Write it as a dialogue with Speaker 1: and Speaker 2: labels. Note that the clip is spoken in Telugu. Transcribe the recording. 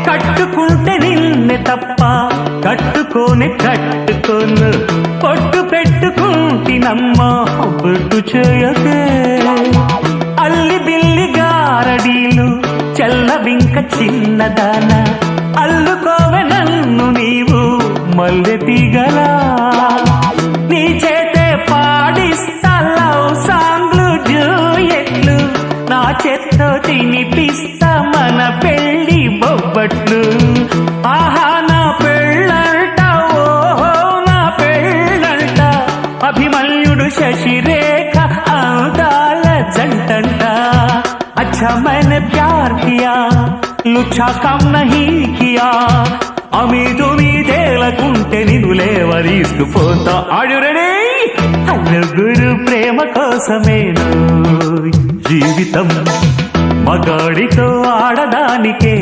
Speaker 1: కట్టుకుంటే నిన్నే తప్ప కట్టుకోనే కట్టుకోను పొట్టు పెట్టుకుంటినమ్మా బొట్టు చేయకే అల్లి బిల్లి గారడీలు చల్లవింక చిన్నదాన అల్లుకోవె నన్ను నీవు మల్లె తీగలా నీ చేతే పాడిస్తా లవ్ సాంగ్లు జూయెట్లు నా చేత్తో తినిపిస్తా మన పెళ్లి బొబ్బట్లు ఆహా నా పెళ్ళంట ఓహో నా పెళ్ళంట అభిమన్యుడు శశిరేఖ అందాల జంటంట अच्छा मैंने प्यार किया लुच्छा काम नहीं किया अमीदु మీదేలకుంటే నిన్ను లేవరీసుకుపోతా ఆడు రెడీ నలుగురు ప్రేమ కోసమేను జీవితం మగాడితో ఆడదానికే